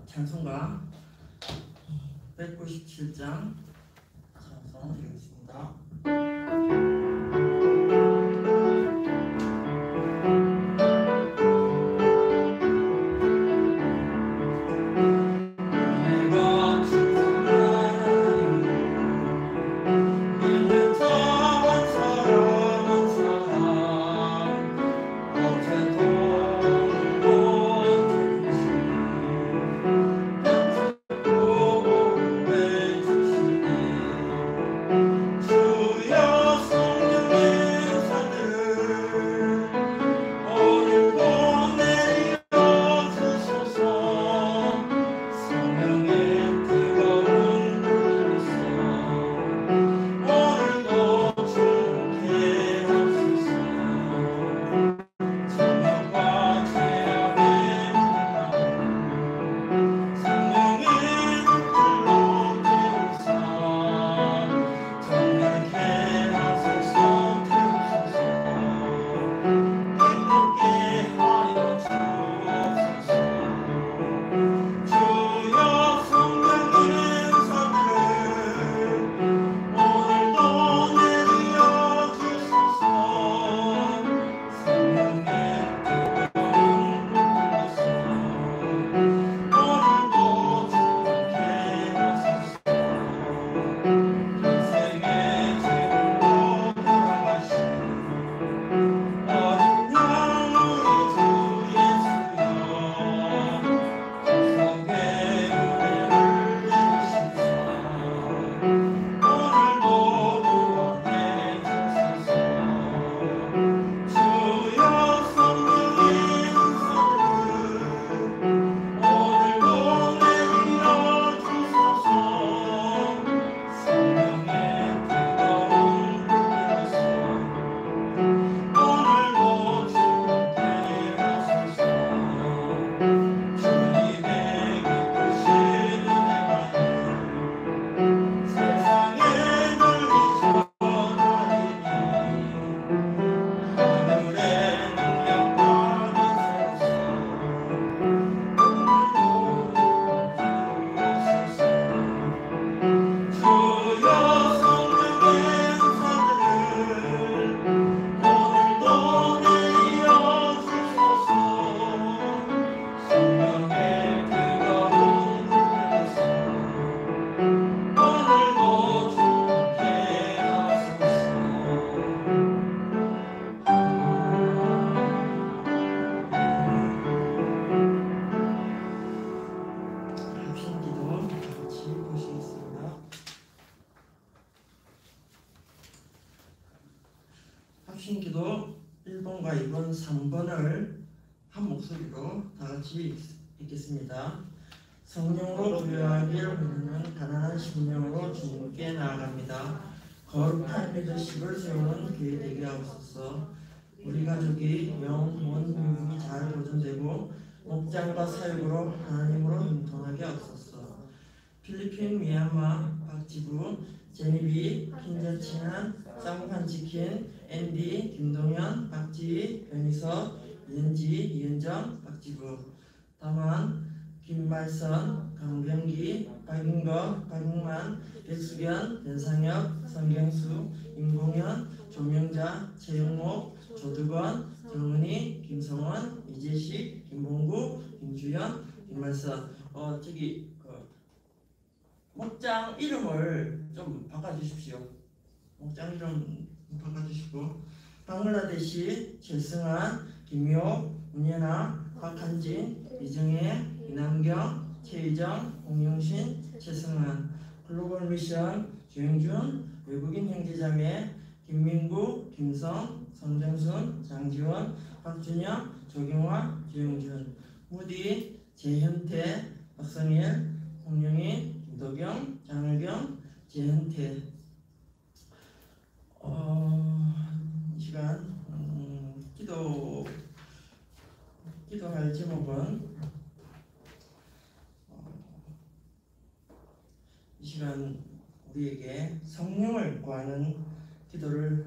찬송가 197장 찬송 드리겠습니다. 주 합심 기도 1번과 2번, 3번을 한 목소리로 다 같이 읽겠습니다. 성령으로 부여하길 우리는 가난한 심령으로 주님께 나아갑니다. 거룩한 리더십을 세우는 교회 되게 하옵소서. 우리 가족이 영혼 교육이 잘 보존되고 목장과 사역으로 하나님으로 형통하게 하옵소서. 필리핀, 미얀마, 박지부, 제니비, 킨자치난, 쌍판치킨, 앤디, 김동현, 박지희, 변희서, 이은지, 이은정, 박지부, 다만, 김말선, 강병기, 박인거, 박ing만, 백수견, 변상혁, 성경수, 임공현, 조명자, 최영목, 조두건, 정은희, 김성원, 이재식, 김봉구, 김주현, 김말선. 목장 이름을 좀 바꿔주십시오. 목장 이름 바꿔주시고, 방글라데시, 최승환, 김효, 문현아, 박한진, 이정혜, 이남경, 최희정, 홍용신, 최승환. 글로벌 미션 주영준, 외국인 형제자매 김민구, 김성, 성정순, 장지원, 박준영, 조경화, 주영준. 무디, 재현태, 박성일, 홍영희, 김도경, 장을경, 재현태. 이 시간 기도할 제목은 이 시간 우리에게 성령을 구하는 기도를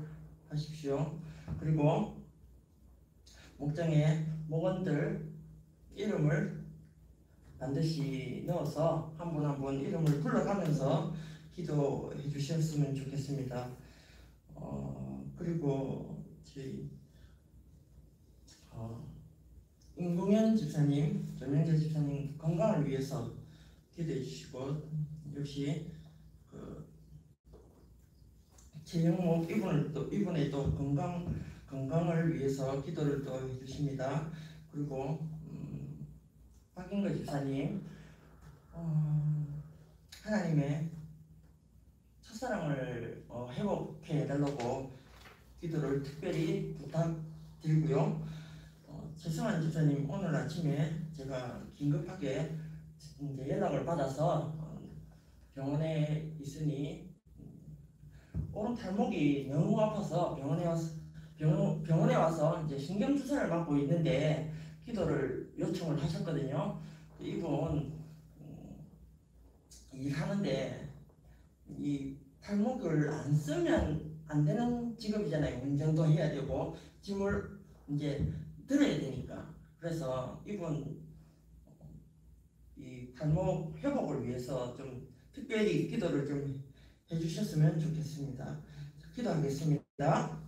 하십시오. 그리고 목장의 목원들 이름을 반드시 넣어서 한 분 한 분 이름을 불러가면서 기도해 주셨으면 좋겠습니다. 그리고 저희 임공현 집사님, 전명재 집사님 건강을 위해서 기도해 주시고, 역시 최영목 이분의 또 건강을 위해서 기도를 또 해주십니다. 그리고 박인거 집사님, 하나님의 첫사랑을 회복해 달라고 기도를 특별히 부탁드리고요. 최승환 집사님, 오늘 아침에 제가 긴급하게 이제 연락을 받아서 병원에 있으니 오른 탈목이 너무 아파서 병원에 와서 이제 신경 주사를 맞고 있는데 기도를 요청을 하셨거든요. 이분 일하는데 이 탈목을 안 쓰면 안 되는 직업이잖아요. 운전도 해야 되고 짐을 이제 들어야 되니까. 그래서 이분 이 탈목 회복을 위해서 좀 특별히 기도를 좀 해주셨으면 좋겠습니다. 기도하겠습니다.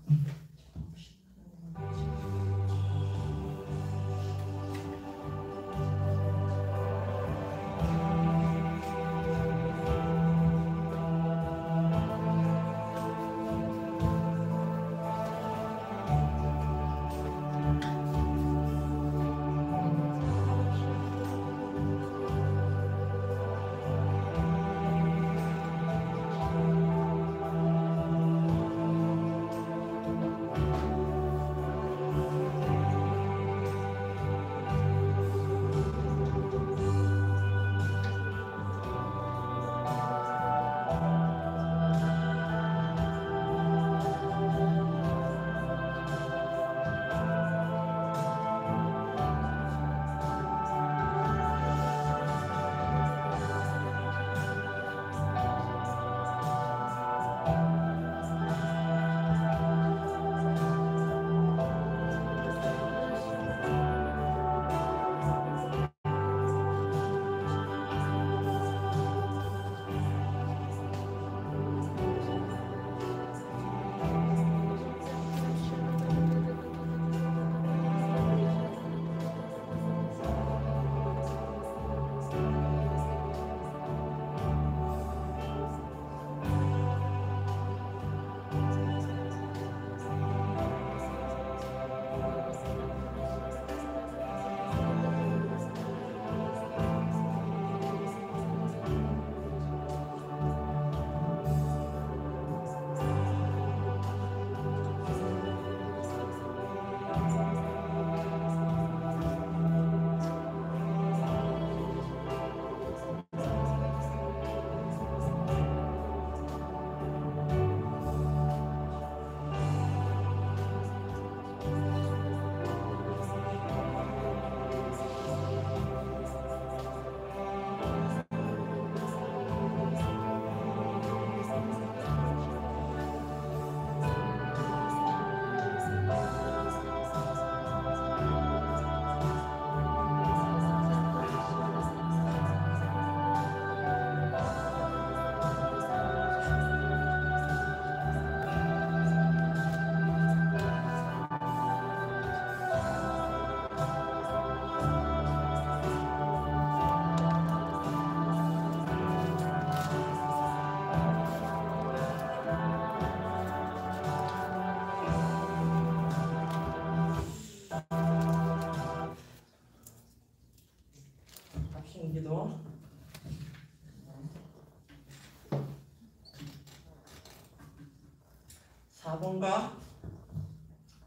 4번과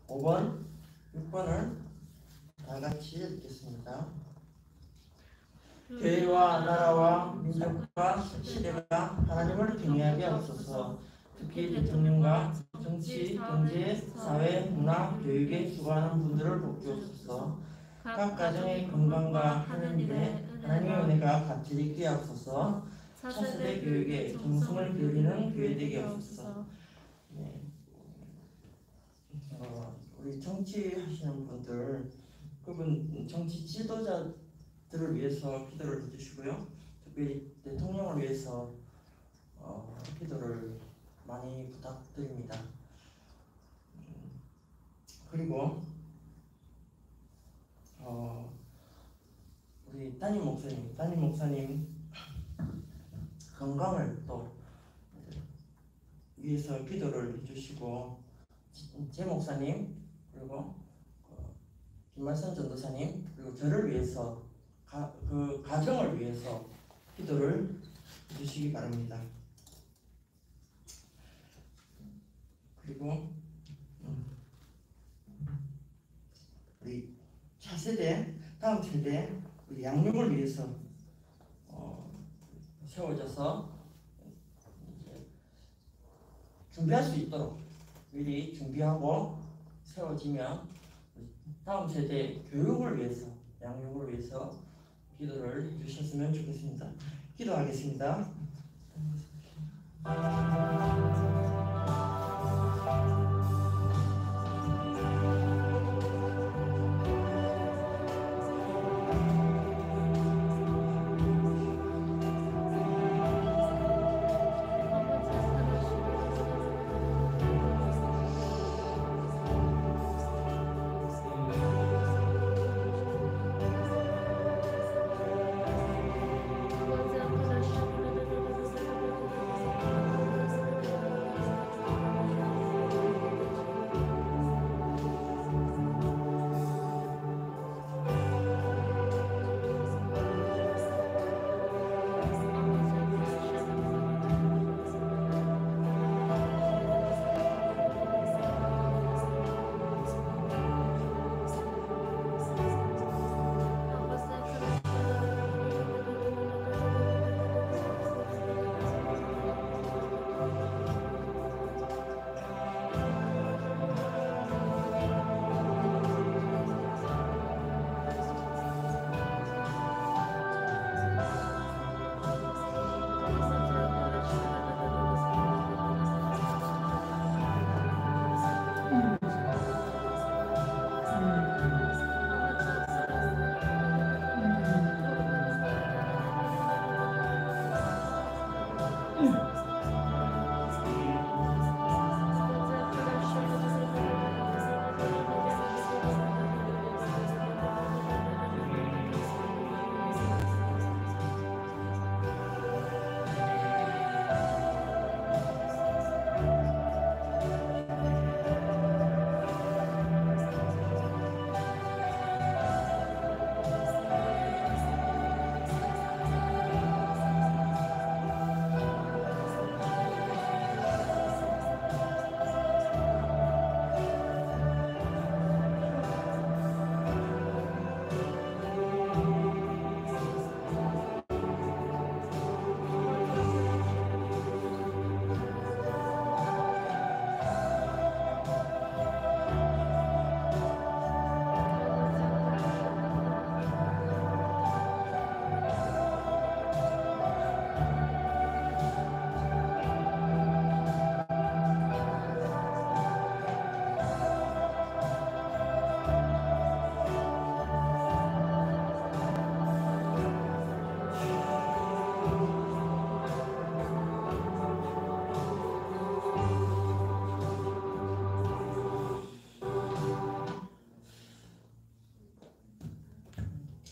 5번, 6번을 다 같이 읽겠습니다. 교회와 나라와 민족과 시대가 하나님을 경외하게 하옵소서. 특히 대통령과 정치, 경제, 사회, 문화, 교육에 수고하는 분들을 복주옵소서. 각 가정의 건강과 하는 일에 하나님의 은혜가 값지게 있게 하옵소서. 차세대 교육에 정성을 기울이는 교회 되게 하옵소서. 네. 우리 정치하시는 분들, 그분 정치 지도자들을 위해서 기도를 해주시고요. 특별히 대통령을 위해서 기도를 많이 부탁드립니다. 그리고 우리 담임 목사님 건강을 또 위해서 기도를 해주시고, 제 목사님 그리고 김만선 전도사님 그리고 저를 위해서 그 가정을 위해서 기도를 해주시기 바랍니다. 그리고 우리 차세대, 다음 세대 우리 양육을 위해서 세워져서 이제 준비할 수 있도록 미리 준비하고 세워지면 다음 세대 교육을 위해서, 양육을 위해서 기도를 해주셨으면 좋겠습니다. 기도하겠습니다.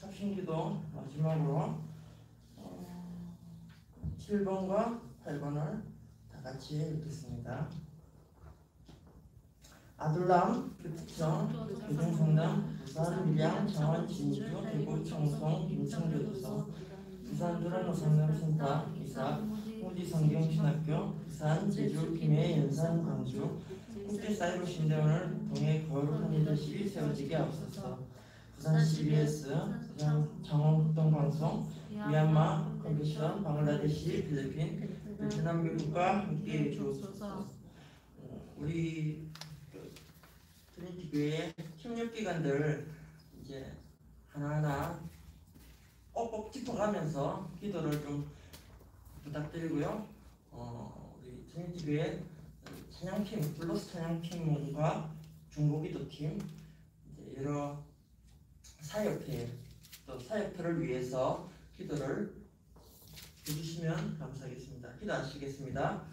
합심기도 마지막으로 7번과 8번을 다 같이 읽겠습니다. 아둘람, 교특성, 교동성남, 부산, 밀양, 창원, 진주, 대구, 청송, 김천교도소, 부산 두란노 상담센터, 이삭, 홍지성경신학교, 부산, 제주, 김해, 연산, 광주, 국제사이버신대원을 통해 거룩한 리더십이 세워지게 하옵소서. 부산 CBS, 부산 장원극동방송, 미얀마, 컴퓨션, 방글라데시, 필리핀, 베트남 미국과 함께 해주옵소서. 우리 트리니티 교회 협력기관들 이제 하나하나 꼭꼭 짚어가면서 기도를 좀 부탁드리고요. 우리 트리니티 교회 찬양팀, 블루스 찬양팀과 중보기도팀, 여러 사역회, 또 사역회를 위해서 기도를 해주시면 감사하겠습니다. 기도하시겠습니다.